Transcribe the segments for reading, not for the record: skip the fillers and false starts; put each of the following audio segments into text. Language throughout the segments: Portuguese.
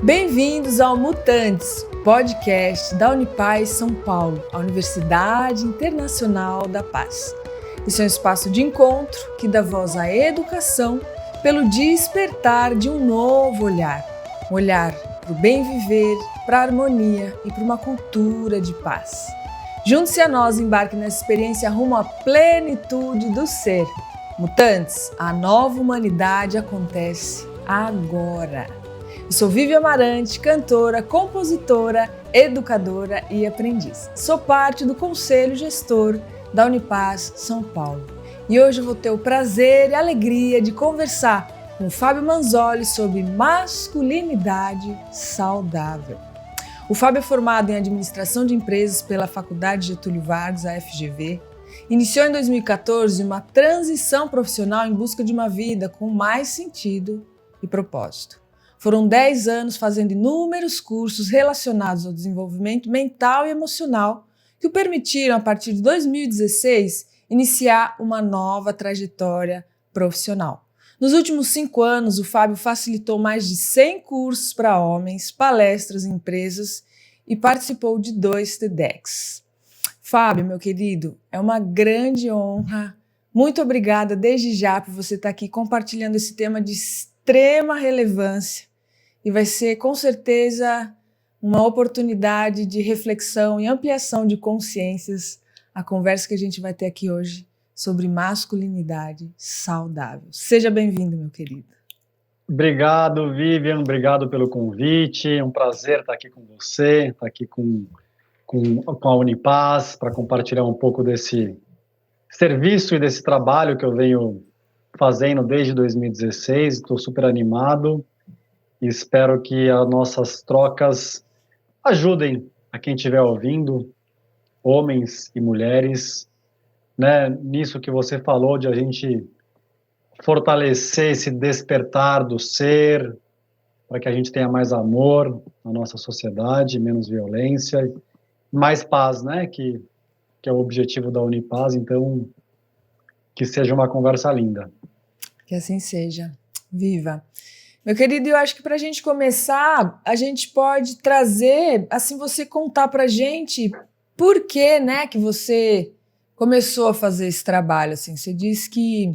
Bem-vindos ao Mutantes, podcast da Unipaz São Paulo, a Universidade Internacional da Paz. Esse é um espaço de encontro que dá voz à educação pelo despertar de um novo olhar. Um olhar para o bem viver, para a harmonia e para uma cultura de paz. Junte-se a nós e embarque nessa experiência rumo à plenitude do ser. Mutantes, a nova humanidade acontece agora. Eu sou Vivi Amarante, cantora, compositora, educadora e aprendiz. Sou parte do Conselho Gestor da Unipaz São Paulo. E hoje eu vou ter o prazer e a alegria de conversar com o Fábio Manzoli sobre masculinidade saudável. O Fábio é formado em Administração de Empresas pela Faculdade Getúlio Vargas, a FGV. Iniciou em 2014 uma transição profissional em busca de uma vida com mais sentido e propósito. Foram 10 anos fazendo inúmeros cursos relacionados ao desenvolvimento mental e emocional que o permitiram, a partir de 2016, iniciar uma nova trajetória profissional. Nos últimos 5 anos, o Fábio facilitou mais de 100 cursos para homens, palestras em empresas e participou de 2 TEDx. Fábio, meu querido, é uma grande honra. Muito obrigada desde já por você estar aqui compartilhando esse tema de extrema relevância e vai ser com certeza uma oportunidade de reflexão e ampliação de consciências a conversa que a gente vai ter aqui hoje sobre masculinidade saudável. Seja bem-vindo, meu querido. Obrigado, Vivian, obrigado pelo convite, é um prazer estar aqui com você, estar aqui com a Unipaz para compartilhar um pouco desse serviço e desse trabalho que eu venho fazendo desde 2016, estou super animado e espero que as nossas trocas ajudem a quem estiver ouvindo, homens e mulheres, né, nisso que você falou de a gente fortalecer esse despertar do ser, para que a gente tenha mais amor na nossa sociedade, menos violência, mais paz, né, que é o objetivo da Unipaz, então que seja uma conversa linda. Que assim seja. Viva! Meu querido, eu acho que para a gente começar, a gente pode trazer, assim, você contar para a gente por que, né, que você começou a fazer esse trabalho, assim. Você disse que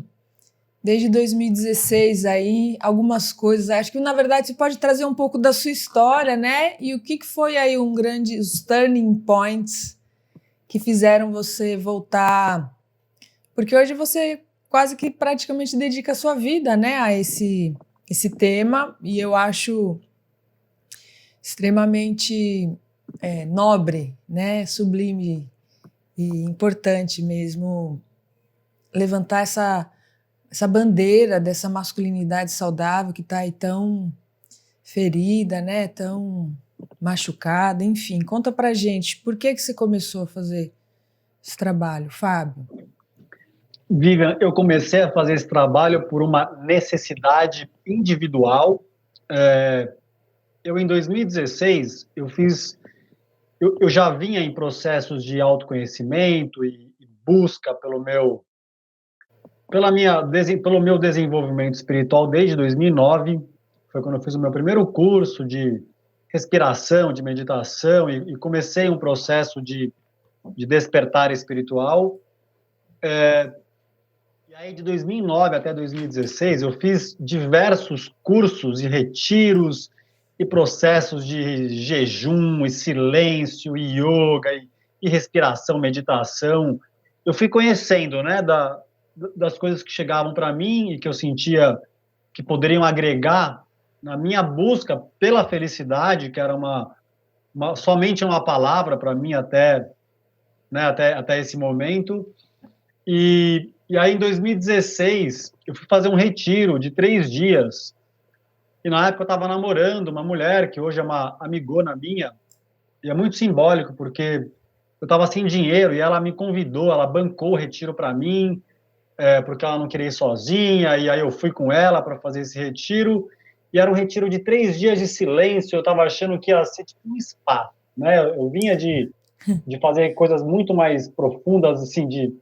desde 2016 aí, algumas coisas, acho que na verdade você pode trazer um pouco da sua história, né, e o que foi aí os turning points que fizeram você voltar, porque hoje você quase que praticamente dedica a sua vida, né, a esse tema, e eu acho extremamente nobre, né, sublime e importante mesmo levantar essa bandeira dessa masculinidade saudável que está aí tão ferida, né, tão machucada, enfim. Conta pra gente, por que você começou a fazer esse trabalho, Fábio? Vivian, eu comecei a fazer esse trabalho por uma necessidade individual. Eu, em 2016, eu já vinha em processos de autoconhecimento e busca pelo meu desenvolvimento espiritual desde 2009. Foi quando eu fiz o meu primeiro curso de respiração, de meditação, e comecei um processo de despertar espiritual. E aí, de 2009 até 2016, eu fiz diversos cursos e retiros e processos de jejum e silêncio e yoga e respiração, meditação. Eu fui conhecendo, né, das coisas que chegavam para mim e que eu sentia que poderiam agregar na minha busca pela felicidade, que era somente uma palavra para mim até esse momento. E aí, em 2016, eu fui fazer um retiro de 3 dias. E na época eu estava namorando uma mulher que hoje é uma amigona minha. E é muito simbólico, porque eu estava sem dinheiro e ela me convidou, ela bancou o retiro para mim, porque ela não queria ir sozinha. E aí eu fui com ela para fazer esse retiro. E era um retiro de 3 dias de silêncio. Eu estava achando que ia ser tipo um spa, né? Eu vinha de fazer coisas muito mais profundas, assim, de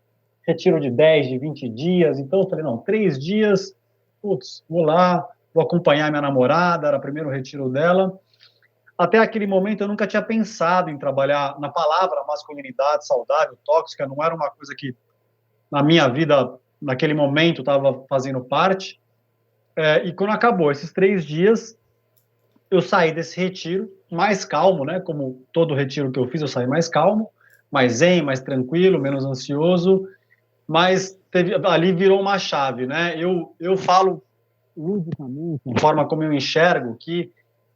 retiro de 10, de 20 dias. Então eu falei, não, 3 dias, putz, vou lá, vou acompanhar minha namorada, era o primeiro retiro dela. até aquele momento eu nunca tinha pensado em trabalhar na palavra masculinidade saudável, tóxica, não era uma coisa que na minha vida, naquele momento, estava fazendo parte. E quando acabou esses 3 dias, eu saí desse retiro mais calmo, né? Como todo retiro que eu fiz, eu saí mais calmo, mais zen, mais tranquilo, menos ansioso, mas ali virou uma chave, né? Eu falo logicamente, a forma como eu enxergo que,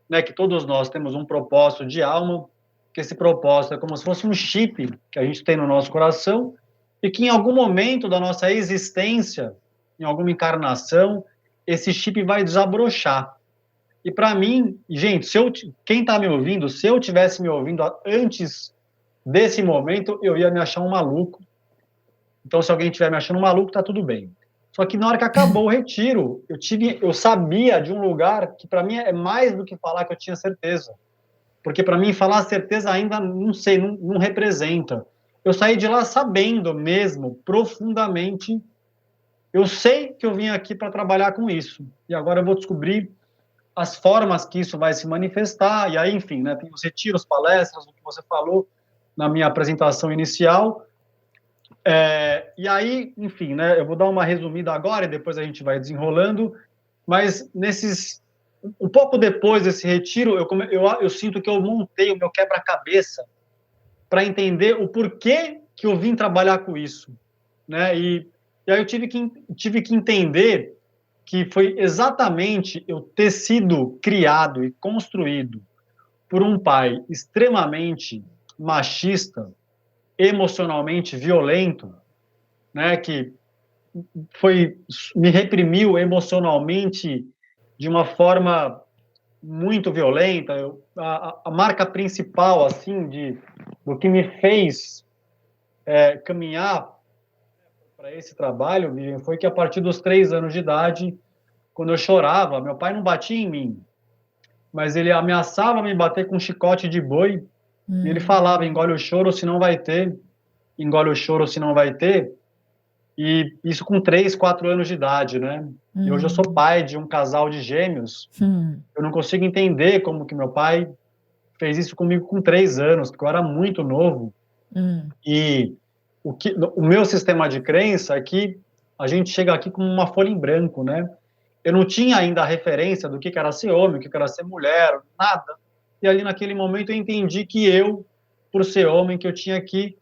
né, que todos nós temos um propósito de alma, que esse propósito é como se fosse um chip que a gente tem no nosso coração e que em algum momento da nossa existência, em alguma encarnação, esse chip vai desabrochar. E para mim, gente, quem está me ouvindo, se eu tivesse me ouvindo antes desse momento, eu ia me achar um maluco. Então, se alguém estiver me achando um maluco, tá tudo bem. Só que na hora que acabou o retiro, eu sabia de um lugar que para mim é mais do que falar que eu tinha certeza. Porque para mim falar certeza ainda não sei, não representa. Eu saí de lá sabendo mesmo, profundamente, eu sei que eu vim aqui para trabalhar com isso. E agora eu vou descobrir as formas que isso vai se manifestar. E aí, enfim, né, tem os retiros, palestras, o que você falou na minha apresentação inicial. E aí, enfim, né, eu vou dar uma resumida agora e depois a gente vai desenrolando, mas um pouco depois desse retiro, eu sinto que eu montei o meu quebra-cabeça para entender o porquê que eu vim trabalhar com isso, né, e aí eu tive que entender que foi exatamente eu ter sido criado e construído por um pai extremamente machista, emocionalmente violento, né, que me reprimiu emocionalmente de uma forma muito violenta. A marca principal, assim, do que me fez caminhar para esse trabalho, Vivian, foi que a partir dos 3 anos de idade, quando eu chorava, meu pai não batia em mim, mas ele ameaçava me bater com um chicote de boi, e ele falava, engole o choro, senão vai ter, engole o choro, senão vai ter. E isso com 3, 4 anos de idade, né? E hoje eu sou pai de um casal de gêmeos. Eu não consigo entender como que meu pai fez isso comigo com 3 anos, porque eu era muito novo. E o meu sistema de crença é que a gente chega aqui como uma folha em branco, né? Eu não tinha ainda a referência do que era ser homem, o que era ser mulher, nada. E ali naquele momento eu entendi que por ser homem, que eu tinha que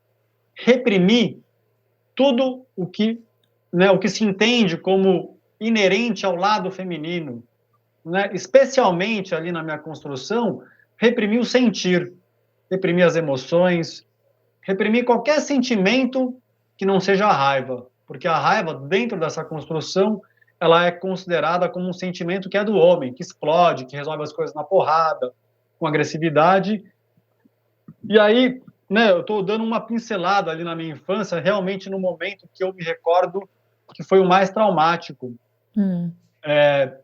reprimir tudo o que se entende como inerente ao lado feminino, né? Especialmente ali na minha construção, reprimir o sentir, reprimir as emoções, reprimir qualquer sentimento que não seja a raiva, porque a raiva, dentro dessa construção, ela é considerada como um sentimento que é do homem, que explode, que resolve as coisas na porrada, com agressividade. E aí, né, eu estou dando uma pincelada ali na minha infância, realmente no momento que eu me recordo que foi o mais traumático.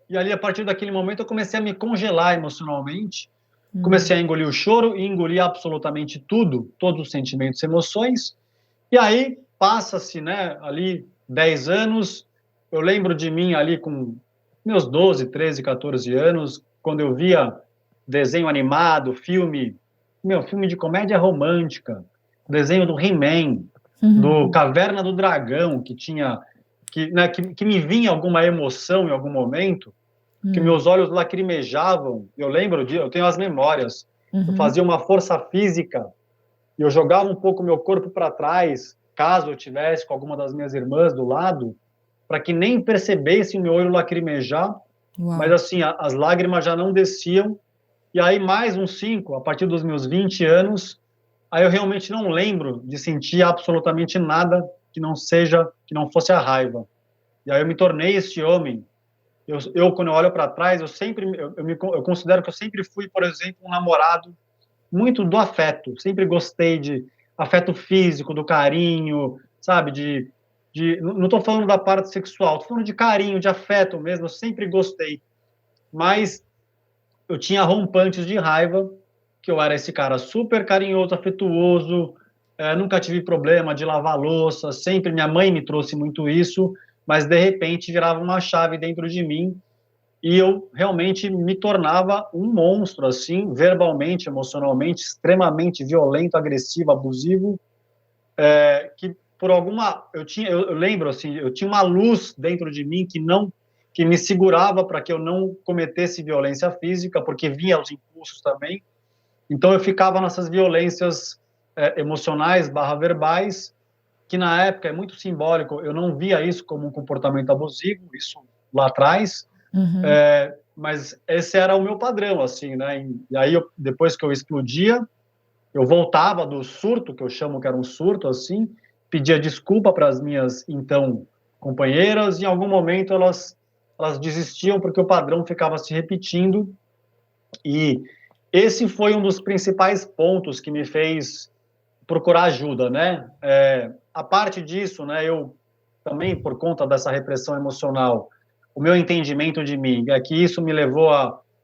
E ali, a partir daquele momento, eu comecei a me congelar emocionalmente, comecei a engolir o choro e engolir absolutamente tudo, todos os sentimentos e emoções. E aí, passa-se, né, ali 10 anos, eu lembro de mim ali com meus 12, 13, 14 anos, quando eu via desenho animado, filme de comédia romântica, desenho do He-Man, do Caverna do Dragão, que me vinha alguma emoção em algum momento, que meus olhos lacrimejavam. Eu tenho as memórias. Eu fazia uma força física e eu jogava um pouco meu corpo para trás, caso eu tivesse com alguma das minhas irmãs do lado, para que nem percebesse o meu olho lacrimejar. Uau. Mas assim, as lágrimas já não desciam. E aí, mais uns 5, a partir dos meus 20 anos, aí eu realmente não lembro de sentir absolutamente nada que não fosse a raiva. E aí eu me tornei esse homem. Quando eu olho para trás, eu considero que eu sempre fui, por exemplo, um namorado muito do afeto. Sempre gostei de afeto físico, do carinho, sabe? Não estou falando da parte sexual, estou falando de carinho, de afeto mesmo. Eu sempre gostei. Mas eu tinha rompantes de raiva, que eu era esse cara super carinhoso, afetuoso, nunca tive problema de lavar louça, sempre minha mãe me trouxe muito isso, mas de repente virava uma chave dentro de mim e eu realmente me tornava um monstro, assim, verbalmente, emocionalmente, extremamente violento, agressivo, abusivo, que por alguma... eu lembro, assim, eu tinha uma luz dentro de mim que me segurava para que eu não cometesse violência física, porque vinha os impulsos também. Então eu ficava nessas violências emocionais barra verbais, que na época é muito simbólico, eu não via isso como um comportamento abusivo, isso lá atrás, Uhum. mas esse era o meu padrão, assim, né? E aí, depois que eu explodia, eu voltava do surto, que eu chamo que era um surto, assim, pedia desculpa para as minhas, então, companheiras, e em algum momento elas desistiam porque o padrão ficava se repetindo, e esse foi um dos principais pontos que me fez procurar ajuda, né? A parte disso, né, eu também, por conta dessa repressão emocional, o meu entendimento de mim é que isso me levou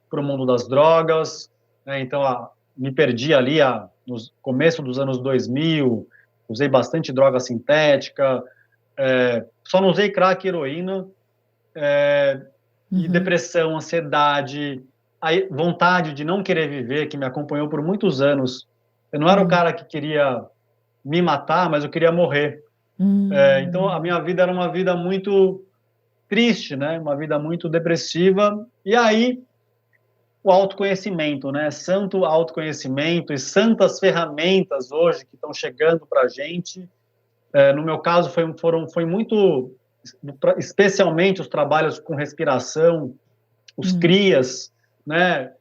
para o mundo das drogas, né? Então, me perdi ali no começo dos anos 2000, usei bastante droga sintética, só não usei crack e heroína, e Uhum. depressão, ansiedade, a vontade de não querer viver, que me acompanhou por muitos anos. Eu não era o Uhum. cara que queria me matar, mas eu queria morrer. Então, a minha vida era uma vida muito triste, né? Uma vida muito depressiva. E aí, o autoconhecimento, né? Santo autoconhecimento e santas ferramentas hoje que estão chegando para a gente. No meu caso, foi muito, especialmente os trabalhos com respiração, os Uhum. crias, né?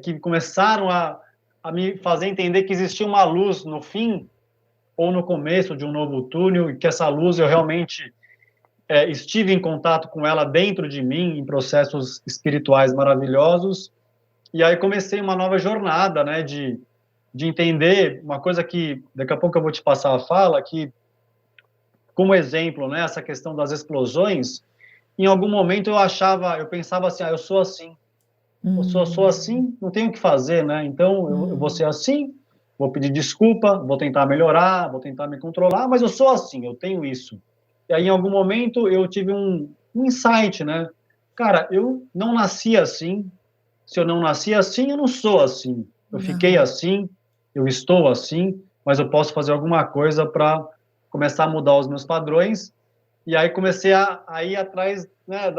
Que começaram a me fazer entender que existia uma luz no fim ou no começo de um novo túnel, e que essa luz eu realmente estive em contato com ela dentro de mim, em processos espirituais maravilhosos, e aí comecei uma nova jornada, né, de entender uma coisa que daqui a pouco eu vou te passar a fala, que, como exemplo, né, essa questão das explosões, em algum momento eu pensava assim, eu sou assim, sou Uhum. assim, não tenho o que fazer, né, então eu vou ser assim, vou pedir desculpa, vou tentar melhorar, vou tentar me controlar, mas eu sou assim, eu tenho isso. E aí, em algum momento, eu tive um insight, né? Cara, eu não nasci assim. Se eu não nasci assim, eu não sou assim. Eu fiquei Aham. assim, eu estou assim, mas eu posso fazer alguma coisa para começar a mudar os meus padrões. E aí comecei a ir atrás, né,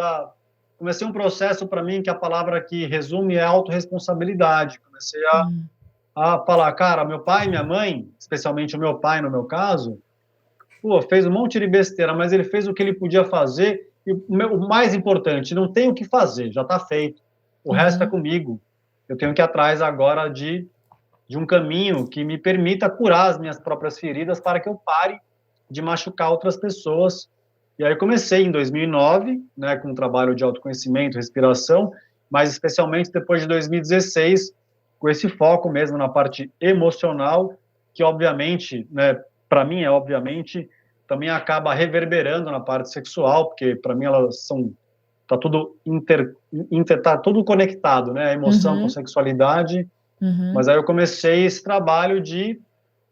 comecei um processo para mim que a palavra que resume é autorresponsabilidade. Comecei Uhum. a falar, cara, meu pai e minha mãe, especialmente o meu pai no meu caso, pô, fez um monte de besteira, mas ele fez o que ele podia fazer, e o mais importante, não tem o que fazer, já está feito. O resto é Uhum. comigo. Eu tenho que ir atrás agora de um caminho que me permita curar as minhas próprias feridas para que eu pare de machucar outras pessoas. E aí eu comecei em 2009, né, com um trabalho de autoconhecimento, respiração, mas especialmente depois de 2016, com esse foco mesmo na parte emocional, que obviamente, né, para mim obviamente, também acaba reverberando na parte sexual, porque para mim elas são tá tudo tá tudo conectado, né, a emoção com Uhum. sexualidade. Mas Uhum. aí eu comecei esse trabalho de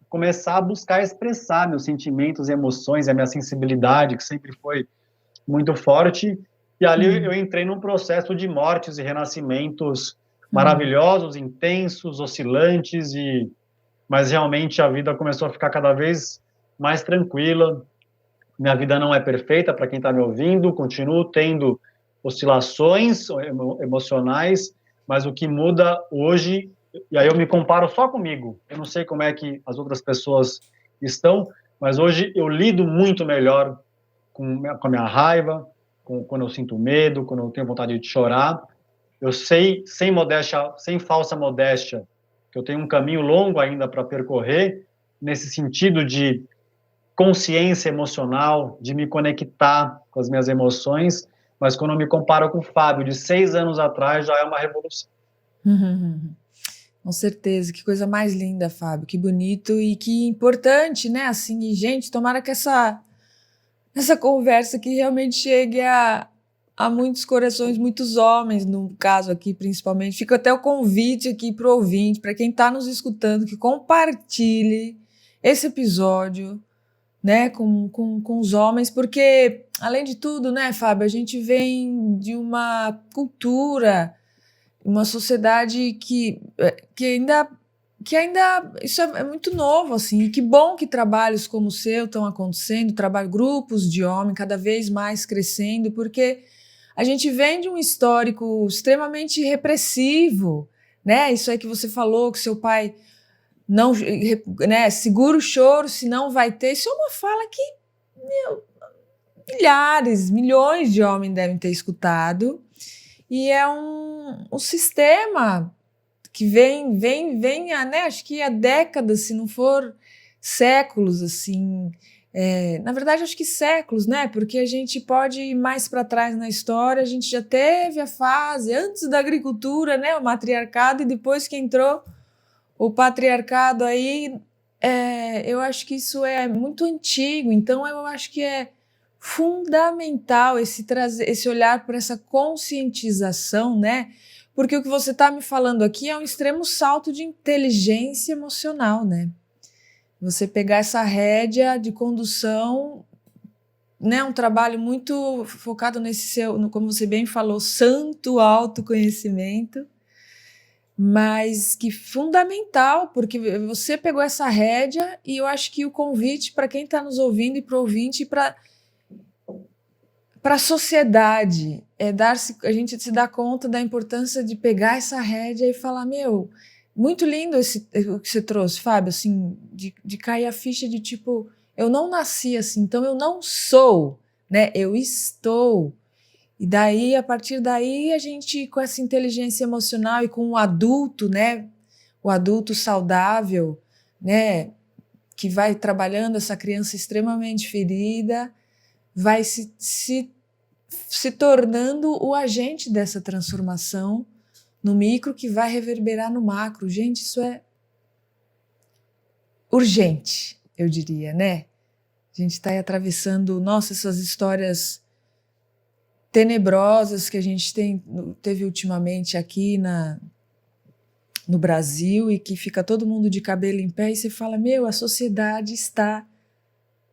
começar a buscar expressar meus sentimentos e emoções, a minha sensibilidade, que sempre foi muito forte. E ali eu Uhum. entrei num processo de mortes e renascimentos Uhum. maravilhosos, intensos, oscilantes, mas realmente a vida começou a ficar cada vez mais tranquila. Minha vida não é perfeita, para quem está me ouvindo, continuo tendo oscilações emocionais, mas o que muda hoje, e aí eu me comparo só comigo, eu não sei como é que as outras pessoas estão, mas hoje eu lido muito melhor com a minha raiva, quando eu sinto medo, quando eu tenho vontade de chorar. Eu sei, sem modéstia, sem falsa modéstia, que eu tenho um caminho longo ainda para percorrer, nesse sentido de consciência emocional, de me conectar com as minhas emoções, mas quando eu me comparo com o Fábio de 6 anos atrás, já é uma revolução. Uhum. Com certeza, que coisa mais linda, Fábio, que bonito e que importante, né? Assim, e, gente, tomara que essa conversa que realmente chegue a muitos corações, muitos homens, no caso aqui principalmente. Fica até o convite aqui para o ouvinte, para quem está nos escutando, que compartilhe esse episódio, né, com os homens, porque, além de tudo, né, Fábio, a gente vem de uma cultura, uma sociedade que ainda isso é muito novo, assim, e que bom que trabalhos como o seu estão acontecendo, grupos de homens cada vez mais crescendo, porque a gente vem de um histórico extremamente repressivo, né? Isso aí que você falou, que seu pai não, né, segura o choro, senão vai ter. Isso é uma fala que milhares, milhões de homens devem ter escutado, e é um sistema que vem né, acho que há décadas, se não for séculos, assim, na verdade acho que séculos, né, porque a gente pode ir mais para trás na história, a gente já teve a fase antes da agricultura, né, o matriarcado, e depois que entrou o patriarcado aí, eu acho que isso é muito antigo, então eu acho que é fundamental esse olhar para essa conscientização, né? Porque o que você está me falando aqui é um extremo salto de inteligência emocional, né? Você pegar essa rédea de condução, né? Um trabalho muito focado como você bem falou, santo autoconhecimento, mas que fundamental, porque você pegou essa rédea, e eu acho que o convite para quem está nos ouvindo e para o ouvinte e para a sociedade a gente se dá conta da importância de pegar essa rédea e falar, muito lindo o que você trouxe, Fábio, assim, de cair a ficha de tipo, eu não nasci assim, então eu não sou, né? Eu estou. E daí, a partir daí, a gente, com essa inteligência emocional e com o adulto, né? O adulto saudável, né? Que vai trabalhando essa criança extremamente ferida, vai se tornando o agente dessa transformação no micro, que vai reverberar no macro. Gente, isso é urgente, eu diria, né? A gente está aí atravessando, essas histórias tenebrosas que a gente teve ultimamente aqui no Brasil, e que fica todo mundo de cabelo em pé, e você fala, a sociedade está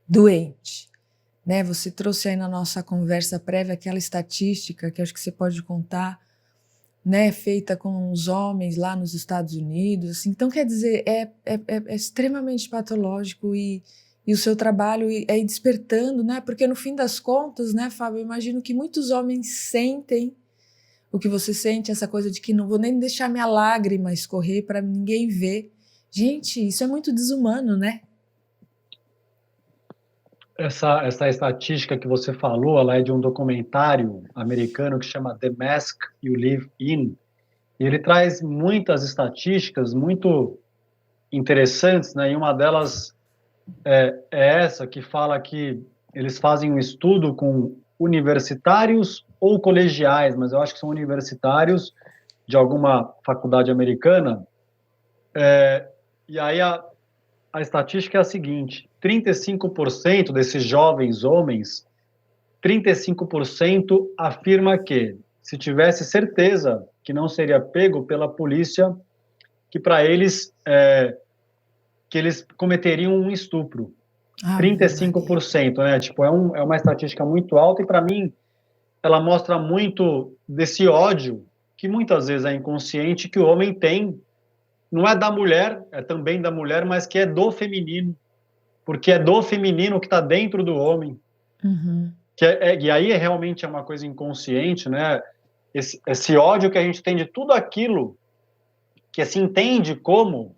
doente. Né? Você trouxe aí na nossa conversa prévia aquela estatística que acho que você pode contar, né? Feita com os homens lá nos Estados Unidos. Assim. Então, quer dizer, é extremamente patológico, e o seu trabalho é ir despertando, né? Porque no fim das contas, né, Fábio, eu imagino que muitos homens sentem o que você sente, essa coisa de que não vou nem deixar minha lágrima escorrer para ninguém ver. Gente, isso é muito desumano, né? Essa estatística que você falou, ela é de um documentário americano que chama The Mask You Live In, e ele traz muitas estatísticas muito interessantes, né? E uma delas é essa que fala que eles fazem um estudo com universitários ou colegiais, mas eu acho que são universitários de alguma faculdade americana, e aí a estatística é a seguinte: 35% desses jovens homens, 35% afirma que, se tivesse certeza que não seria pego pela polícia, que para eles, que eles cometeriam um estupro. 35%, né? Tipo, é uma estatística muito alta, e para mim ela mostra muito desse ódio que muitas vezes é inconsciente que o homem tem. Não é da mulher, é também da mulher, mas que é do feminino, porque é do feminino que está dentro do homem. Uhum. E aí realmente é uma coisa inconsciente, né? Esse ódio que a gente tem de tudo aquilo que se entende como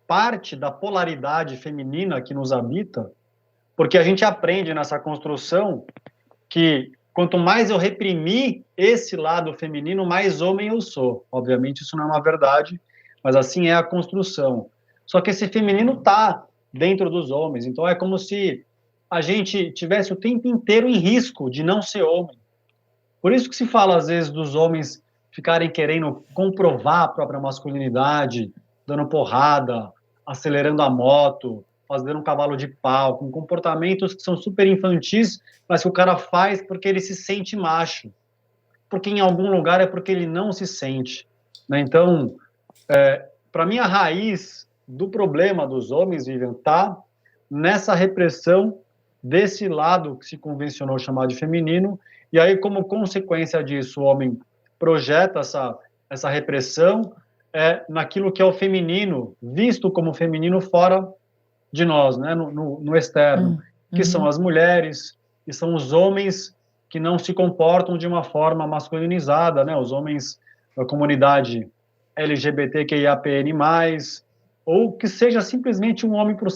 parte da polaridade feminina que nos habita, porque a gente aprende nessa construção que quanto mais eu reprimir esse lado feminino, mais homem eu sou. Obviamente isso não é uma verdade, mas assim é a construção. Só que esse feminino está dentro dos homens, então é como se a gente tivesse o tempo inteiro em risco de não ser homem. Por isso que se fala às vezes dos homens ficarem querendo comprovar a própria masculinidade, dando porrada, acelerando a moto, fazendo um cavalo de pau, com comportamentos que são super infantis, mas que o cara faz porque ele se sente macho. Porque em algum lugar é porque ele não se sente. Né? Então, para mim, a raiz do problema dos homens, Vivian, está nessa repressão desse lado que se convencionou chamar de feminino, e aí, como consequência disso, o homem projeta essa repressão naquilo que é o feminino, visto como feminino fora de nós, né, no externo, que são as mulheres, que são os homens que não se comportam de uma forma masculinizada, né, os homens da comunidade LGBTQIAPN+, ou que seja simplesmente um homem por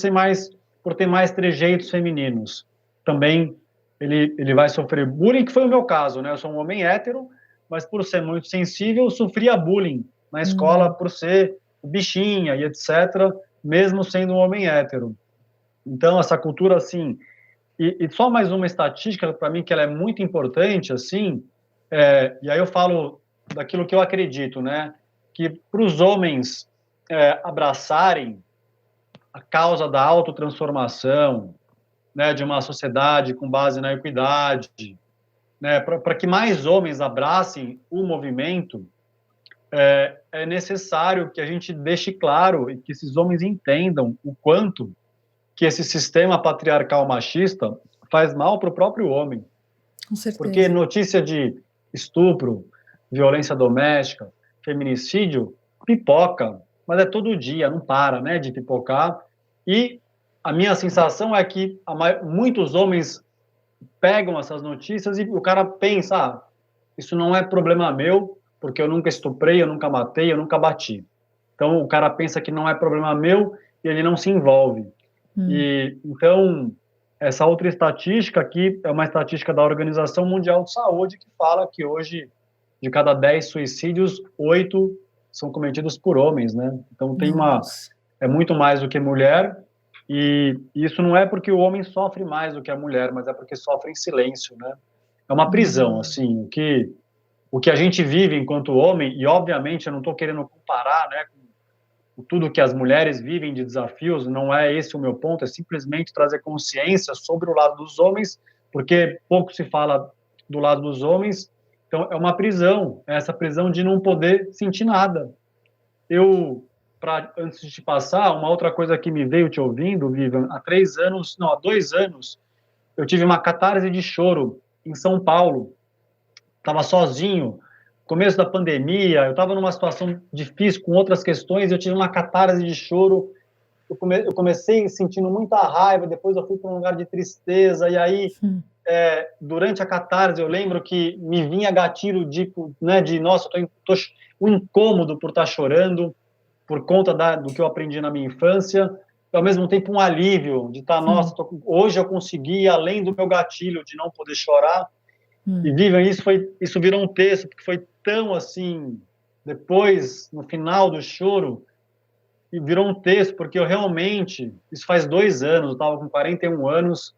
ter mais trejeitos femininos. Também ele vai sofrer bullying, que foi o meu caso, né, eu sou um homem hétero, mas por ser muito sensível, eu sofria bullying na escola por ser bichinha e etc., mesmo sendo um homem hétero. Então, essa cultura, assim... E só mais uma estatística, para mim, que ela é muito importante, assim, e aí eu falo daquilo que eu acredito, né? Que para os homens abraçarem a causa da autotransformação, né, de uma sociedade com base na equidade, né, para que mais homens abracem o movimento, é necessário que a gente deixe claro e que esses homens entendam o quanto que esse sistema patriarcal machista faz mal para o próprio homem. Com certeza. Porque notícia de estupro, violência doméstica, feminicídio, pipoca, mas é todo dia, não para, né, de pipocar. E a minha sensação é que muitos homens pegam essas notícias e o cara pensa, isso não é problema meu, porque eu nunca estuprei, eu nunca matei, eu nunca bati. Então, o cara pensa que não é problema meu e ele não se envolve. E, então, essa outra estatística aqui é uma estatística da Organização Mundial de Saúde, que fala que hoje, de cada 10 suicídios, 8 são cometidos por homens, né? Então, é muito mais do que mulher, e isso não é porque o homem sofre mais do que a mulher, mas é porque sofre em silêncio, né? É uma prisão, assim, o que a gente vive enquanto homem, e obviamente eu não estou querendo comparar, né, com tudo que as mulheres vivem de desafios, não é esse o meu ponto, é simplesmente trazer consciência sobre o lado dos homens, porque pouco se fala do lado dos homens, então é uma prisão, é essa prisão de não poder sentir nada. Antes de te passar, uma outra coisa que me veio te ouvindo, Vivian, há 2 anos, eu tive uma catarse de choro em São Paulo, estava sozinho, começo da pandemia, eu estava numa situação difícil com outras questões, eu tive uma catarse de choro, eu comecei sentindo muita raiva, depois eu fui para um lugar de tristeza, e aí, durante a catarse, eu lembro que me vinha gatilho nossa, tô um incômodo por estar chorando, por conta do que eu aprendi na minha infância, e ao mesmo tempo um alívio de estar, nossa, hoje eu consegui, além do meu gatilho de não poder chorar. E, Vivian, isso virou um texto, porque foi tão assim, depois, no final do choro, e virou um texto, porque eu realmente, isso faz 2 anos, eu estava com 41 anos,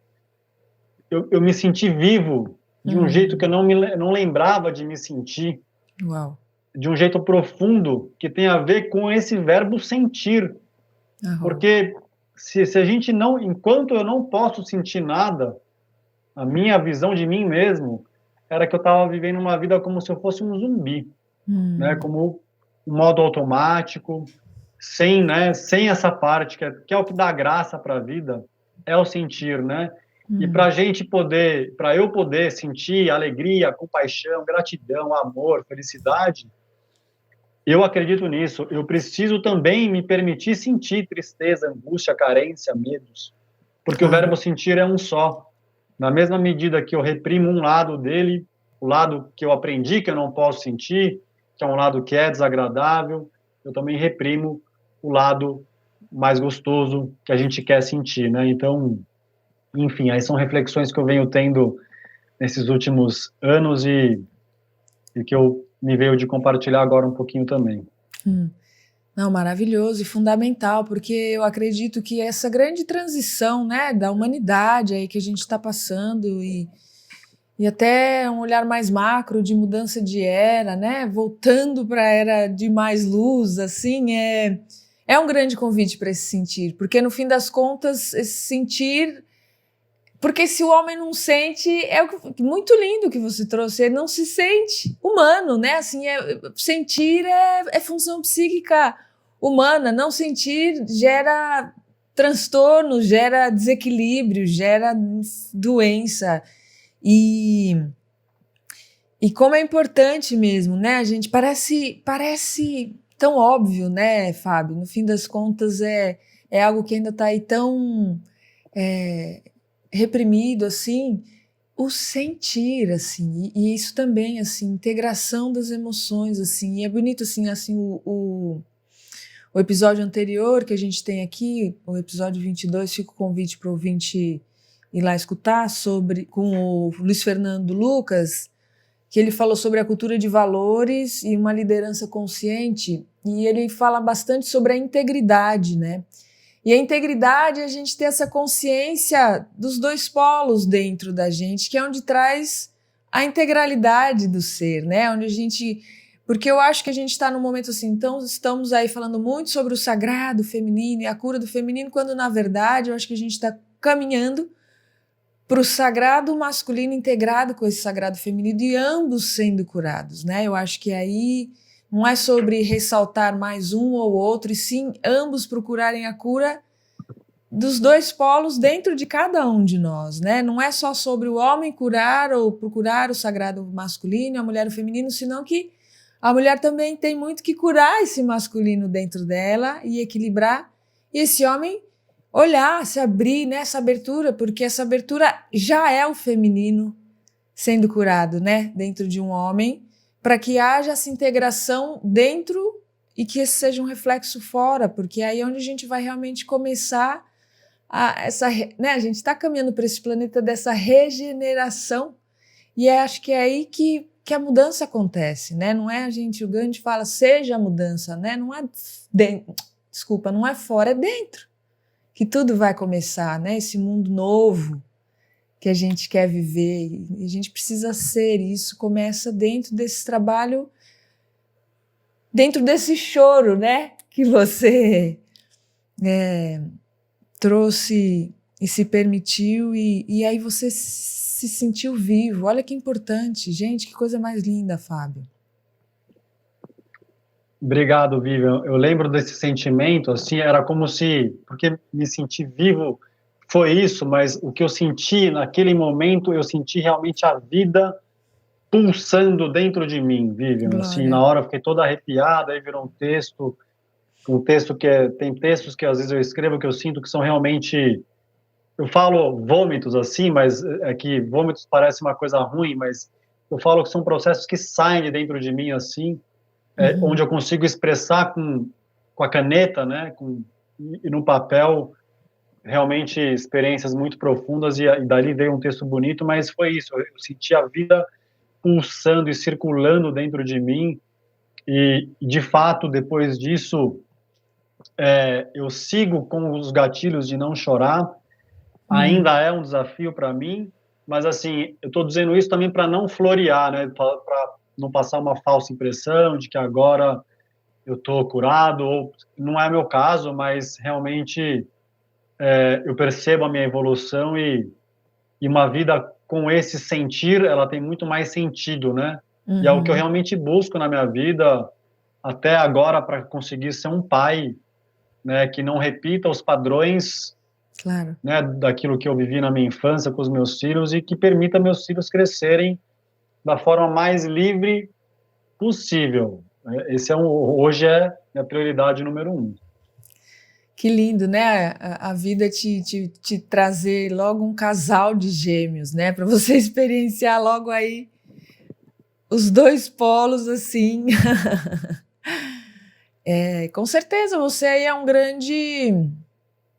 eu me senti vivo de um jeito que eu não lembrava de me sentir. Uau. De um jeito profundo, que tem a ver com esse verbo sentir. Porque se a gente não, enquanto eu não posso sentir nada, a minha visão de mim mesmo era que eu estava vivendo uma vida como se eu fosse um zumbi, né? Como um modo automático, sem essa parte que é o que dá graça para a vida, é o sentir, né? E para eu poder sentir alegria, compaixão, gratidão, amor, felicidade, eu acredito nisso. Eu preciso também me permitir sentir tristeza, angústia, carência, medos, porque o verbo sentir é um só. Na mesma medida que eu reprimo um lado dele, o lado que eu aprendi que eu não posso sentir, que é um lado que é desagradável, eu também reprimo o lado mais gostoso que a gente quer sentir, né? Então, enfim, aí são reflexões que eu venho tendo nesses últimos anos e que eu me veio de compartilhar agora um pouquinho também. Não, maravilhoso e fundamental, porque eu acredito que essa grande transição, né, da humanidade aí que a gente está passando e até um olhar mais macro de mudança de era, né, voltando para a era de mais luz, assim, é um grande convite para esse sentir, porque no fim das contas, esse sentir... Porque se o homem não sente, muito lindo que você trouxe, ele não se sente humano, né? Assim, sentir é função psíquica humana, não sentir gera transtorno, gera desequilíbrio, gera doença. E como é importante mesmo, né? A gente parece tão óbvio, né, Fábio? No fim das contas, é algo que ainda está aí tão reprimido, assim, o sentir, assim, e isso também, assim, integração das emoções, assim, e é bonito, assim, o episódio anterior que a gente tem aqui, o episódio 22, fica o convite para o ouvinte ir lá escutar, com o Luiz Fernando Lucas, que ele falou sobre a cultura de valores e uma liderança consciente, e ele fala bastante sobre a integridade, né? E a integridade é a gente ter essa consciência dos dois polos dentro da gente, que é onde traz a integralidade do ser, né? Onde a gente... Porque eu acho que a gente está num momento assim, então estamos aí falando muito sobre o sagrado feminino e a cura do feminino, quando na verdade eu acho que a gente está caminhando para o sagrado masculino integrado com esse sagrado feminino e ambos sendo curados, né? Eu acho que aí não é sobre ressaltar mais um ou outro, e sim ambos procurarem a cura dos dois polos dentro de cada um de nós, né? Não é só sobre o homem curar ou procurar o sagrado masculino, a mulher o feminino, senão que a mulher também tem muito que curar esse masculino dentro dela e equilibrar, e esse homem olhar, se abrir nessa abertura, porque essa abertura já é o feminino sendo curado, né? Dentro de um homem, para que haja essa integração dentro e que esse seja um reflexo fora, porque aí é onde a gente vai realmente começar né? A gente está caminhando para esse planeta dessa regeneração, e acho que é aí que a mudança acontece, né? Não é o Gandhi fala, seja a mudança, né? Não é não é fora, é dentro que tudo vai começar, né? Esse mundo novo que a gente quer viver, e a gente precisa ser, e isso começa dentro desse trabalho, dentro desse choro, né? Que você trouxe e se permitiu, e aí você se sentiu vivo. Olha que importante, gente, que coisa mais linda, Fábio. Obrigado, Vivian. Eu lembro desse sentimento, assim, era como se, porque me sentir vivo foi isso, mas o que eu senti naquele momento, eu senti realmente a vida pulsando dentro de mim, Vivian. Glória. Assim, na hora eu fiquei toda arrepiada, aí virou um texto tem textos que às vezes eu escrevo que eu sinto que são realmente, eu falo vômitos assim, mas é que vômitos parece uma coisa ruim, mas eu falo que são processos que saem de dentro de mim assim, onde eu consigo expressar com a caneta, né, e no papel, realmente experiências muito profundas, e dali veio um texto bonito, mas foi isso, eu senti a vida pulsando e circulando dentro de mim, e de fato, depois disso, eu sigo com os gatilhos de não chorar, ainda é um desafio para mim, mas assim, eu estou dizendo isso também para não florear, né, para não passar uma falsa impressão de que agora eu estou curado, ou não é meu caso, mas realmente eu percebo a minha evolução, e uma vida com esse sentir, ela tem muito mais sentido, né? E é o que eu realmente busco na minha vida até agora, para conseguir ser um pai, né, que não repita os padrões, claro, né, daquilo que eu vivi na minha infância com os meus filhos, e que permita meus filhos crescerem da forma mais livre possível. Hoje é a prioridade número 1. Que lindo, né? A vida te trazer logo um casal de gêmeos, né? Para você experienciar logo aí os dois polos, assim. Com certeza, você aí é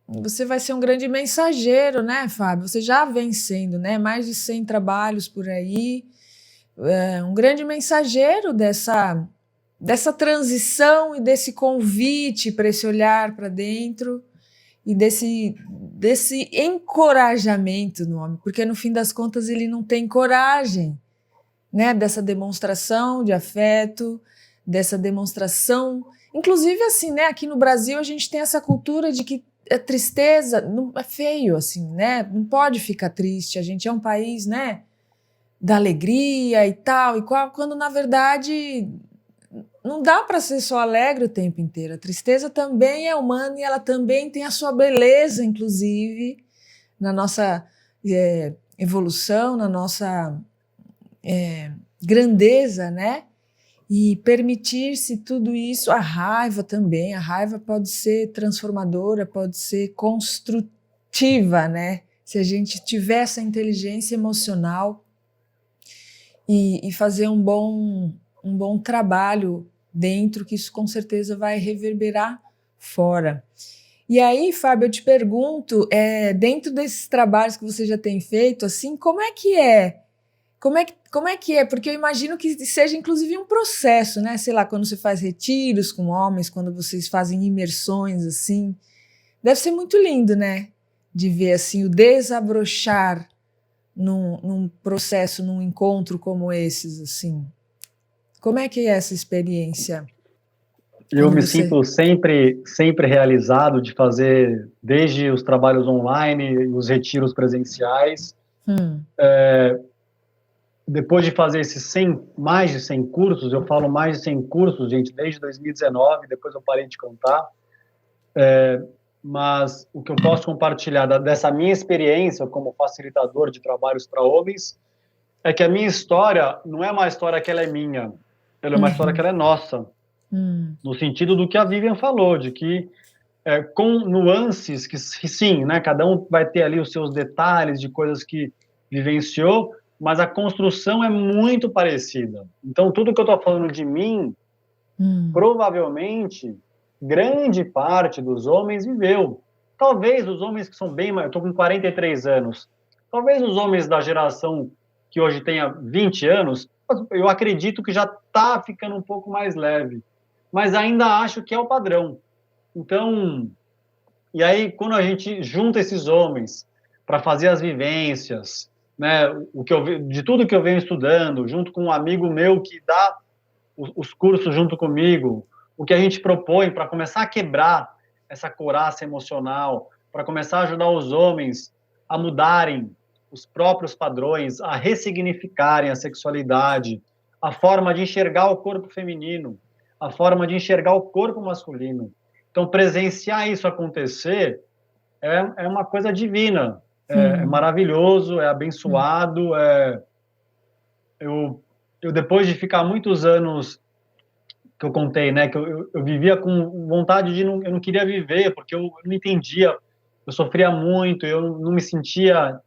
você vai ser um grande mensageiro, né, Fábio? Você já vem sendo, né? Mais de 100 trabalhos por aí. Um grande mensageiro dessa transição e desse convite para esse olhar para dentro e desse encorajamento no homem, porque no fim das contas ele não tem coragem, né, dessa demonstração de afeto, dessa demonstração, inclusive assim, né, aqui no Brasil a gente tem essa cultura de que a tristeza não é feio, assim, né, não pode ficar triste, a gente é um país, né, da alegria e tal, quando na verdade não dá para ser só alegre o tempo inteiro. A tristeza também é humana e ela também tem a sua beleza, inclusive, na nossa evolução, na nossa grandeza, né? E permitir-se tudo isso, a raiva também. A raiva pode ser transformadora, pode ser construtiva, né? Se a gente tiver essa inteligência emocional e fazer um bom trabalho dentro, que isso com certeza vai reverberar fora. E aí, Fábio, eu te pergunto, dentro desses trabalhos que você já tem feito, assim, como é que é? Como é que é? Porque eu imagino que seja, inclusive, um processo, né? Sei lá, quando você faz retiros com homens, quando vocês fazem imersões, assim. Deve ser muito lindo, né? De ver, assim, o desabrochar num processo, num encontro como esses, assim. Como é que é essa experiência? Eu me sinto sempre realizado de fazer, desde os trabalhos online, os retiros presenciais. Depois de fazer mais de 100 cursos, eu falo mais de 100 cursos, gente, desde 2019, depois eu parei de contar. Mas o que eu posso compartilhar dessa minha experiência como facilitador de trabalhos para homens é que a minha história não é uma história que ela é minha, ela é uma história que ela é nossa. No sentido do que a Vivian falou, de que com nuances que sim, né, cada um vai ter ali os seus detalhes de coisas que vivenciou, mas a construção é muito parecida. Então, tudo que eu estou falando de mim, provavelmente, grande parte dos homens viveu. Talvez os homens que são bem mais... Eu estou com 43 anos. Talvez os homens da geração que hoje tenha 20 anos, eu acredito que já está ficando um pouco mais leve. Mas ainda acho que é o padrão. Então, e aí quando a gente junta esses homens para fazer as vivências, né, de tudo que eu venho estudando, junto com um amigo meu que dá os cursos junto comigo, o que a gente propõe para começar a quebrar essa couraça emocional, para começar a ajudar os homens a mudarem os próprios padrões, a ressignificarem a sexualidade, a forma de enxergar o corpo feminino, a forma de enxergar o corpo masculino. Então, presenciar isso acontecer é uma coisa divina, é maravilhoso, é abençoado. Eu, depois de ficar muitos anos, que eu contei, né, que eu vivia com vontade de eu não queria viver, porque eu não entendia, eu sofria muito, eu não me sentia,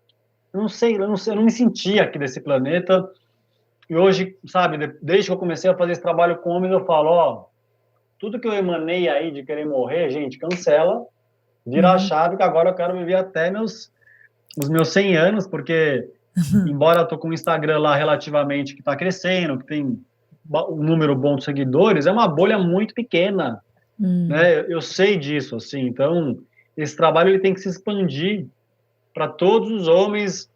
eu não me sentia aqui desse planeta. E hoje, sabe, desde que eu comecei a fazer esse trabalho com homens, eu falo, ó, tudo que eu emanei aí de querer morrer, gente, cancela, vira a chave, que agora eu quero viver até os meus 100 anos, porque, embora eu tô com o Instagram lá relativamente que está crescendo, que tem um número bom de seguidores, é uma bolha muito pequena, né? Eu sei disso, assim. Então, esse trabalho ele tem que se expandir para todos os homens,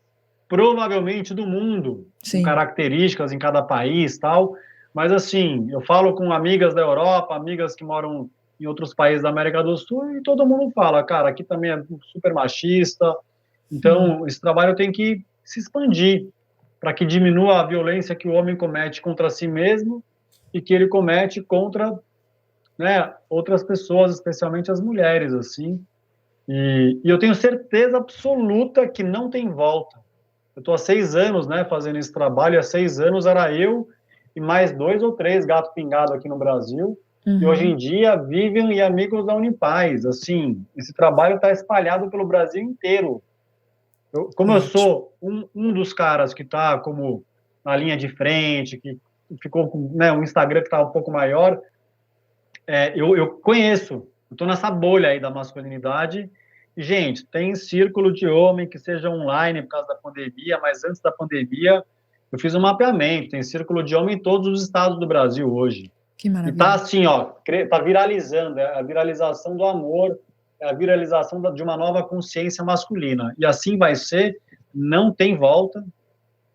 provavelmente do mundo, com características em cada país, tal. Mas, assim, eu falo com amigas da Europa, amigas que moram em outros países da América do Sul, e todo mundo fala, cara, aqui também é super machista. Então, esse trabalho tem que se expandir para que diminua a violência que o homem comete contra si mesmo e que ele comete contra, né, outras pessoas, especialmente as mulheres, assim. E eu tenho certeza absoluta que não tem volta. Eu estou há 6 anos, né, fazendo esse trabalho, e há 6 anos era eu e mais 2 ou 3 gatos pingados aqui no Brasil, e hoje em dia Vivian e amigos da Unipaz. Assim, esse trabalho está espalhado pelo Brasil inteiro. Como eu sou um dos caras que está como na linha de frente, que ficou com, né, um Instagram que está um pouco maior, eu conheço, eu estou nessa bolha aí da masculinidade. E, gente, tem círculo de homem que seja online por causa da pandemia, mas antes da pandemia eu fiz um mapeamento, tem círculo de homem em todos os estados do Brasil hoje. Que maravilha. E tá assim, ó, tá viralizando, é a viralização do amor, é a viralização de uma nova consciência masculina. E assim vai ser, não tem volta,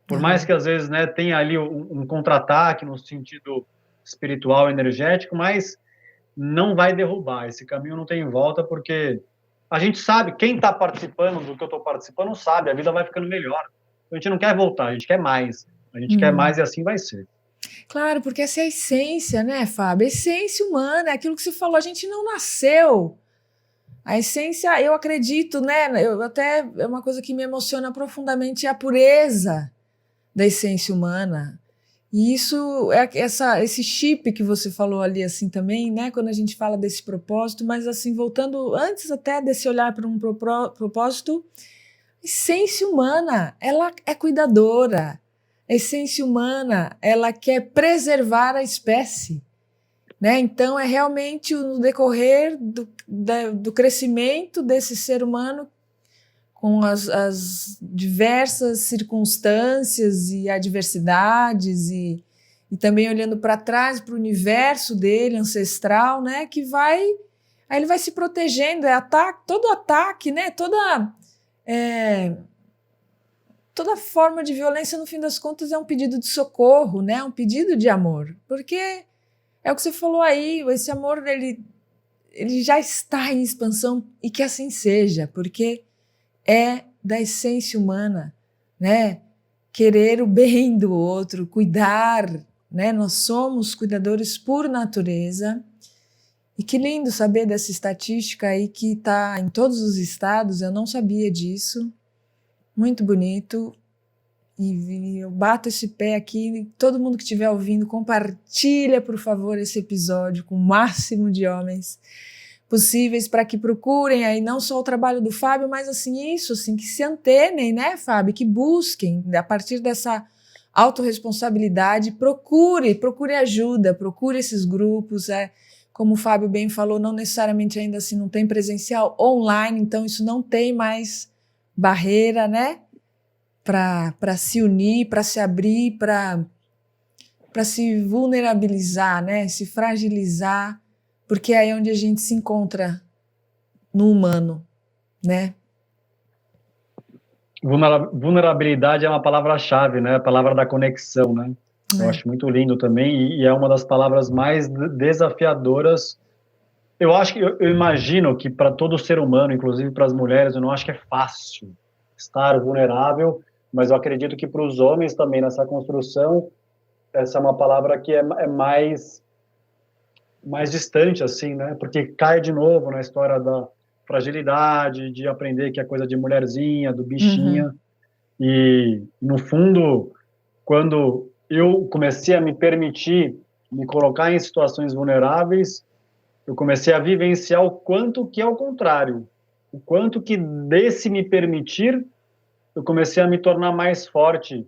por mais que às vezes, né, tenha ali um contra-ataque no sentido espiritual, energético, mas não vai derrubar, esse caminho não tem volta, porque a gente sabe, quem está participando do que eu estou participando sabe, a vida vai ficando melhor. A gente não quer voltar, a gente quer mais. A gente quer mais e assim vai ser. Claro, porque essa é a essência, né, Fábio? A essência humana, é aquilo que você falou, a gente não nasceu. A essência, eu acredito, né? É uma coisa que me emociona profundamente, é a pureza da essência humana. E isso é esse chip que você falou ali assim também, né? Quando a gente fala desse propósito, mas assim, voltando antes até desse olhar para um propósito, a essência humana, ela é cuidadora. A essência humana, ela quer preservar a espécie, né? Então, é realmente no decorrer do crescimento desse ser humano, com as diversas circunstâncias e adversidades, e também olhando para trás, para o universo dele, ancestral, né? Aí ele vai se protegendo, todo ataque, né? Toda forma de violência, no fim das contas, é um pedido de socorro, né? Um pedido de amor. Porque é o que você falou aí, esse amor, ele já está em expansão, e que assim seja, porque é da essência humana, né? Querer o bem do outro, cuidar, né? Nós somos cuidadores por natureza. E que lindo saber dessa estatística aí que está em todos os estados, eu não sabia disso. Muito bonito, e eu bato esse pé aqui, todo mundo que estiver ouvindo, compartilha, por favor, esse episódio com o máximo de homens possíveis, para que procurem aí não só o trabalho do Fábio, mas assim, que se antenem, né, Fábio, que busquem, a partir dessa autorresponsabilidade, procure ajuda, procure esses grupos, como o Fábio bem falou, não necessariamente ainda assim não tem presencial, online, então isso não tem mais barreira, né? Para se unir, para se abrir, para se vulnerabilizar, né? Se fragilizar, porque é aí onde a gente se encontra no humano, né? Vulnerabilidade é uma palavra-chave, né? A palavra da conexão, né? Eu acho muito lindo também, e é uma das palavras mais desafiadoras. Eu acho que eu imagino que para todo ser humano, inclusive para as mulheres, eu não acho que é fácil estar vulnerável, mas eu acredito que para os homens também nessa construção, essa é uma palavra que é mais distante, assim, né? Porque cai de novo na história da fragilidade, de aprender que é coisa de mulherzinha, do bichinha. E, no fundo, quando eu comecei a me permitir me colocar em situações vulneráveis, eu comecei a vivenciar o quanto que é o contrário. O quanto que desse me permitir, eu comecei a me tornar mais forte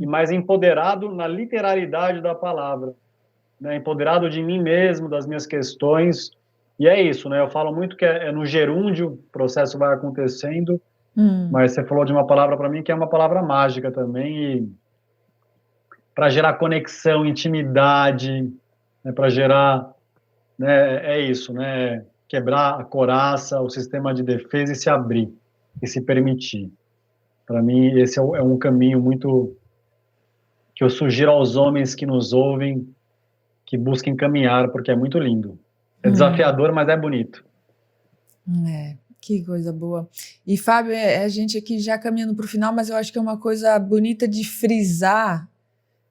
e mais empoderado na literalidade da palavra, né? Empoderado de mim mesmo, das minhas questões. E é isso, né? Eu falo muito que é no gerúndio, o processo vai acontecendo, mas você falou de uma palavra para mim que é uma palavra mágica também, e para gerar conexão, intimidade, né? Para gerar, né? É isso, né? Quebrar a coraça, o sistema de defesa, e se abrir, e se permitir. Para mim, esse é um caminho muito que eu sugiro aos homens que nos ouvem, que busquem caminhar, porque é muito lindo. É desafiador, mas é bonito. Que coisa boa. E, Fábio, a gente aqui já caminhando para o final, mas eu acho que é uma coisa bonita de frisar,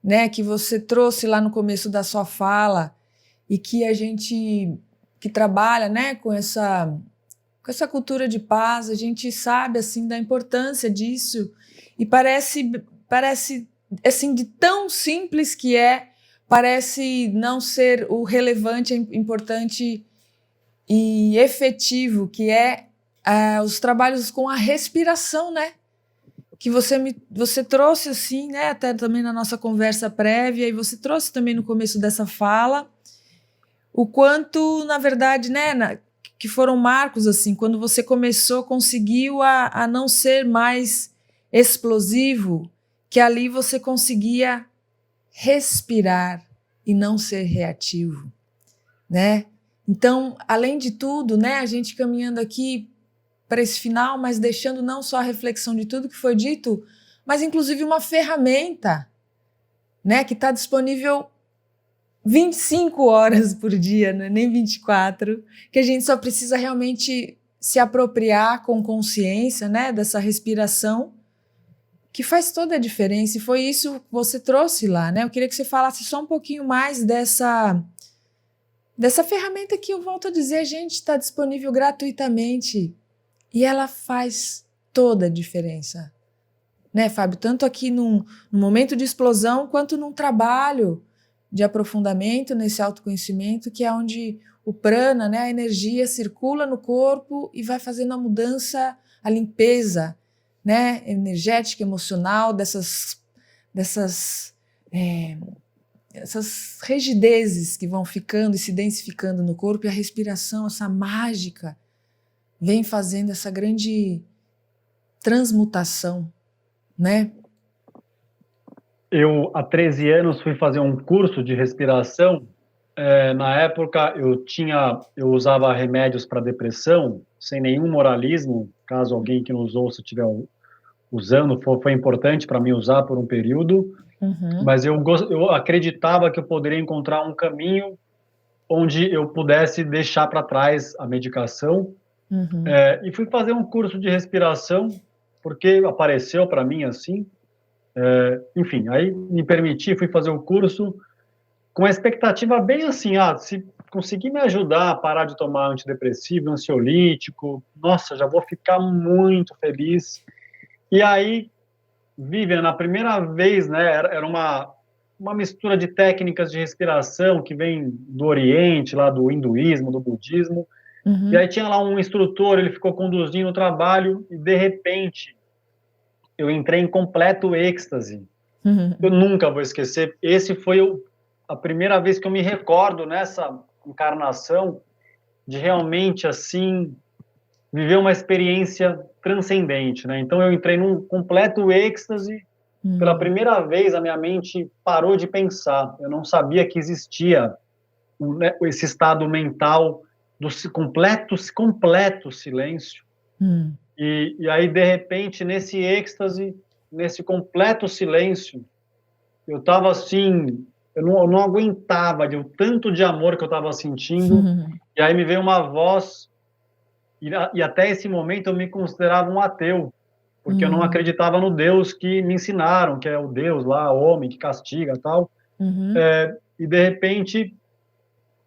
né, que você trouxe lá no começo da sua fala, e que a gente que trabalha, né, com essa cultura de paz, a gente sabe assim da importância disso, e parece assim, de tão simples que parece não ser o relevante, importante e efetivo que os trabalhos com a respiração, né? Que você trouxe assim, né? Até também na nossa conversa prévia, e você trouxe também no começo dessa fala, o quanto, na verdade, né? Que foram marcos, assim, quando você conseguiu a não ser mais explosivo, que ali você conseguia respirar e não ser reativo, né? Então, além de tudo, né, a gente caminhando aqui para esse final, mas deixando não só a reflexão de tudo que foi dito, mas inclusive uma ferramenta, né, que está disponível 25 horas por dia, né, nem 24, que a gente só precisa realmente se apropriar com consciência, né, dessa respiração, que faz toda a diferença, e foi isso que você trouxe lá, né? Eu queria que você falasse só um pouquinho mais dessa ferramenta que, eu volto a dizer, gente, está disponível gratuitamente e ela faz toda a diferença, né, Fábio? Tanto aqui num momento de explosão, quanto num trabalho de aprofundamento nesse autoconhecimento, que é onde o prana, né, a energia circula no corpo e vai fazendo a mudança, a limpeza, né, energética, emocional essas rigidezes que vão ficando e se densificando no corpo, e a respiração, essa mágica, vem fazendo essa grande transmutação, né? Eu, há 13 anos, fui fazer um curso de respiração. Na época, eu usava remédios para depressão, sem nenhum moralismo. Caso alguém que nos ouça estiver usando, foi importante para mim usar por um período. Mas eu acreditava que eu poderia encontrar um caminho onde eu pudesse deixar para trás a medicação. E fui fazer um curso de respiração, porque apareceu para mim assim. Enfim, aí me permiti, fui fazer o curso com a expectativa bem assim, se conseguir me ajudar a parar de tomar antidepressivo, ansiolítico, nossa, já vou ficar muito feliz. E aí, Vivian, na primeira vez, né, era uma mistura de técnicas de respiração que vem do Oriente, lá do hinduísmo, do budismo. E aí tinha lá um instrutor, ele ficou conduzindo o trabalho e, de repente, eu entrei em completo êxtase. Eu nunca vou esquecer. Esse foi a primeira vez que eu me recordo nessa encarnação de realmente, assim, viver uma experiência transcendente, né? Então eu entrei num completo êxtase. Pela primeira vez a minha mente parou de pensar. Eu não sabia que existia esse estado mental do completo silêncio. E aí, de repente, nesse êxtase, nesse completo silêncio, eu estava assim, eu não aguentava de o tanto de amor que eu estava sentindo. E aí me veio uma voz, e até esse momento eu me considerava um ateu, porque eu não acreditava no Deus que me ensinaram, que é o Deus lá, homem, que castiga e tal. E de repente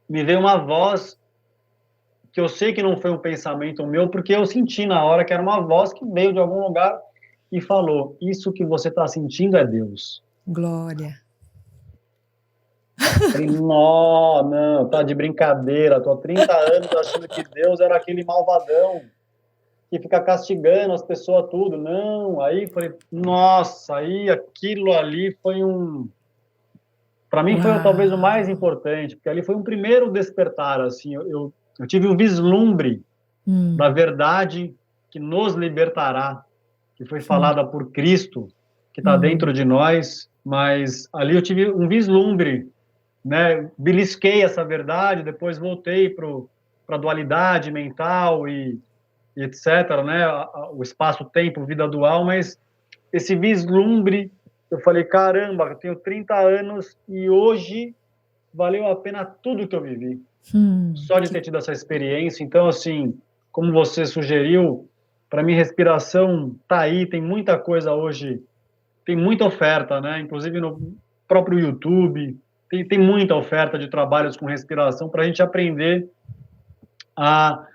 me veio uma voz que eu sei que não foi um pensamento meu, porque eu senti na hora que era uma voz que veio de algum lugar e falou: isso que você está sentindo é Deus. Glória. Falei, não, tá de brincadeira, tô há 30 anos achando que Deus era aquele malvadão que fica castigando as pessoas tudo. Não, aí falei, nossa, aí aquilo ali foi para mim foi talvez o mais importante, porque ali foi um primeiro despertar, assim, eu tive um vislumbre da verdade que nos libertará, que foi falada por Cristo, que está dentro de nós, mas ali eu tive um vislumbre, né? Belisquei essa verdade, depois voltei para a dualidade mental e etc., né? O espaço-tempo, vida dual, mas esse vislumbre, eu falei, caramba, eu tenho 30 anos e hoje valeu a pena tudo que eu vivi. Só de ter tido essa experiência. Então, assim, como você sugeriu, para mim, respiração tá aí, tem muita coisa hoje, tem muita oferta, né? Inclusive no próprio YouTube, tem muita oferta de trabalhos com respiração para a gente aprender a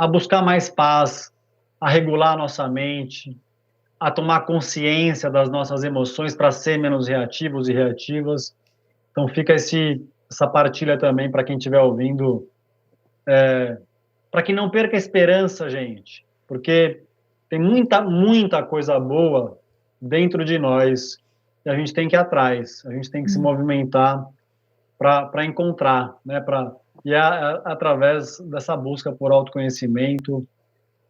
buscar mais paz, a regular a nossa mente, a tomar consciência das nossas emoções para ser menos reativos e reativas. Então fica essa partilha também para quem estiver ouvindo, para que não perca a esperança, gente, porque tem muita coisa boa dentro de nós e a gente tem que ir atrás, a gente tem que se movimentar para encontrar, né? E é através dessa busca por autoconhecimento,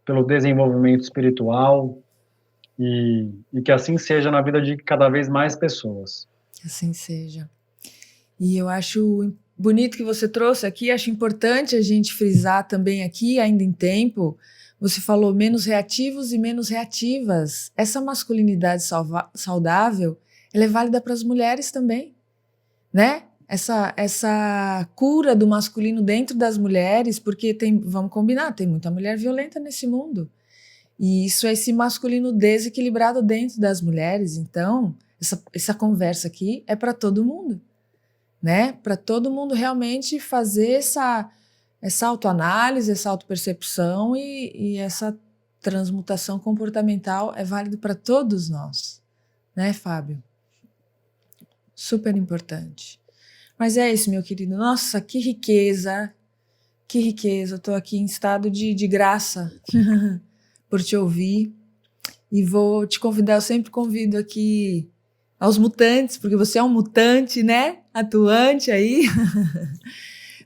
pelo desenvolvimento espiritual, e que assim seja na vida de cada vez mais pessoas. Assim seja. E eu acho bonito que você trouxe aqui, acho importante a gente frisar também aqui, ainda em tempo, você falou menos reativos e menos reativas. Essa masculinidade saudável, ela é válida para as mulheres também, né? Essa cura do masculino dentro das mulheres, porque vamos combinar, tem muita mulher violenta nesse mundo. E isso é esse masculino desequilibrado dentro das mulheres. Então, essa conversa aqui é para todo mundo, né? Para todo mundo realmente fazer essa autoanálise, essa autopercepção e essa transmutação comportamental é válido para todos nós, né, Fábio? Super importante. Mas é isso, meu querido. Nossa, que riqueza, que riqueza. Eu estou aqui em estado de graça por te ouvir e vou te convidar, eu sempre convido aqui aos mutantes, porque você é um mutante, né? Atuante aí,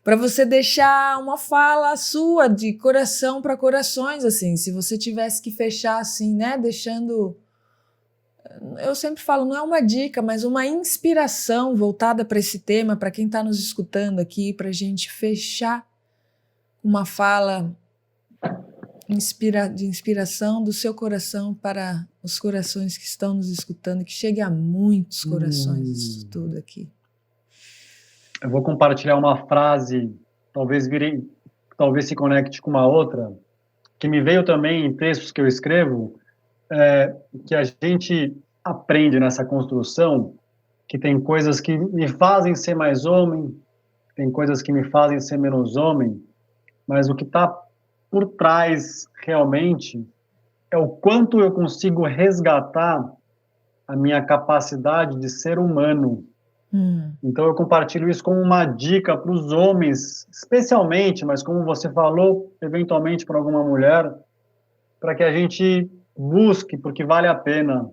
para você deixar uma fala sua de coração para corações, assim, se você tivesse que fechar assim, né? Deixando, eu sempre falo, não é uma dica, mas uma inspiração voltada para esse tema, para quem está nos escutando aqui, para a gente fechar uma fala de inspiração do seu coração para os corações que estão nos escutando, que chegue a muitos corações isso tudo aqui. Eu vou compartilhar uma frase, talvez se conecte com uma outra, que me veio também em textos que eu escrevo, que a gente aprende nessa construção, que tem coisas que me fazem ser mais homem, tem coisas que me fazem ser menos homem, mas o que está por trás realmente é o quanto eu consigo resgatar a minha capacidade de ser humano. Então eu compartilho isso como uma dica para os homens, especialmente, mas como você falou, eventualmente para alguma mulher, para que a gente busque, porque vale a pena.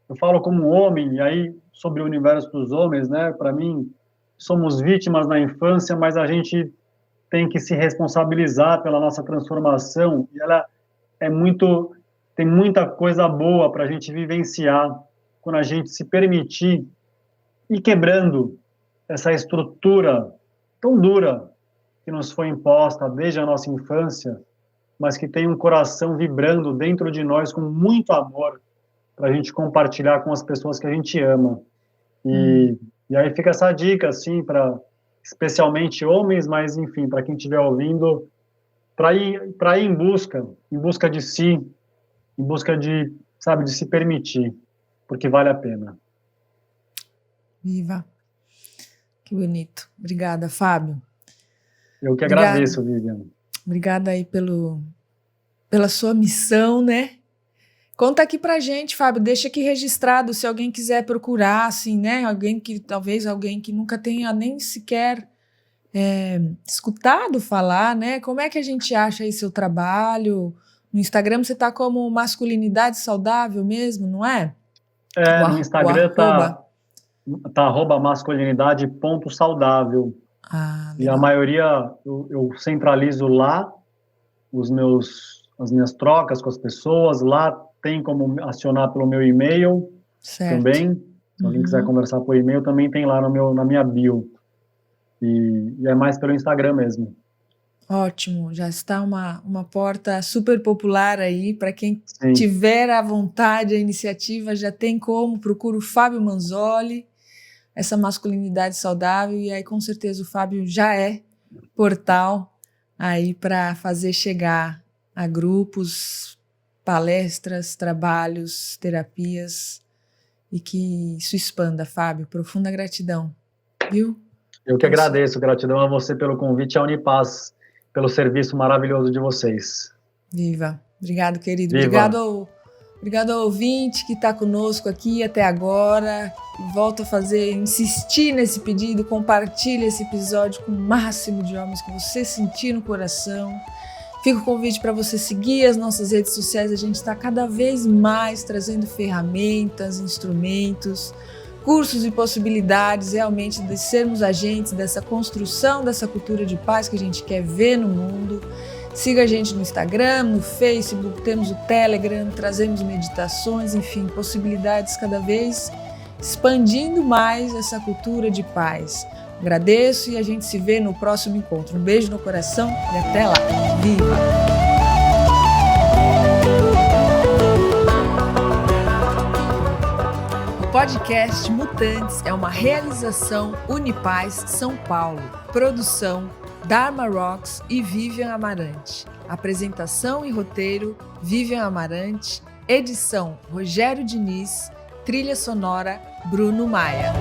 Eu falo como homem, e aí sobre o universo dos homens, né? Para mim, somos vítimas na infância, mas a gente tem que se responsabilizar pela nossa transformação, e ela tem muita coisa boa para a gente vivenciar quando a gente se permitir ir quebrando essa estrutura tão dura que nos foi imposta desde a nossa infância, mas que tem um coração vibrando dentro de nós com muito amor para a gente compartilhar com as pessoas que a gente ama. E aí fica essa dica, assim, para especialmente homens, mas, enfim, para quem estiver ouvindo, para ir em busca de si, em busca de, sabe, de se permitir, porque vale a pena. Viva! Que bonito. Obrigada, Fábio. Eu que agradeço, Vivian. Obrigada aí pela sua missão, né? Conta aqui pra gente, Fábio, deixa aqui registrado se alguém quiser procurar, assim, né? Alguém que nunca tenha nem sequer escutado falar, né? Como é que a gente acha aí seu trabalho? No Instagram você tá como Masculinidade Saudável mesmo, não é? No Instagram tá @masculinidade.saudável. E a maioria eu centralizo lá as minhas trocas com as pessoas. Lá tem como acionar pelo meu e-mail também. Se alguém quiser conversar por e-mail, também tem lá na minha bio. E é mais pelo Instagram mesmo. Ótimo, já está uma porta super popular aí para quem tiver a vontade, a iniciativa, já tem como, procura o Fábio Manzoli, essa masculinidade saudável, e aí com certeza o Fábio já é portal aí para fazer chegar a grupos, palestras, trabalhos, terapias, e que isso expanda, Fábio. Profunda gratidão, viu? Eu que agradeço, gratidão a você pelo convite, à Unipaz, pelo serviço maravilhoso de vocês. Viva! Obrigado, querido. Viva. Obrigado ao ouvinte que está conosco aqui até agora. Volto a insistir nesse pedido, compartilhe esse episódio com o máximo de homens que você sentir no coração. Fica o convite para você seguir as nossas redes sociais. A gente está cada vez mais trazendo ferramentas, instrumentos, cursos e possibilidades realmente de sermos agentes dessa construção, dessa cultura de paz que a gente quer ver no mundo. Siga a gente no Instagram, no Facebook, temos o Telegram, trazemos meditações, enfim, possibilidades cada vez expandindo mais essa cultura de paz. Agradeço e a gente se vê no próximo encontro. Um beijo no coração e até lá. Viva! O podcast Mutantes é uma realização Unipaz São Paulo. Produção Dharma Rocks e Vivian Amarante. Apresentação e roteiro, Vivian Amarante. Edição, Rogério Diniz. Trilha sonora, Bruno Maia.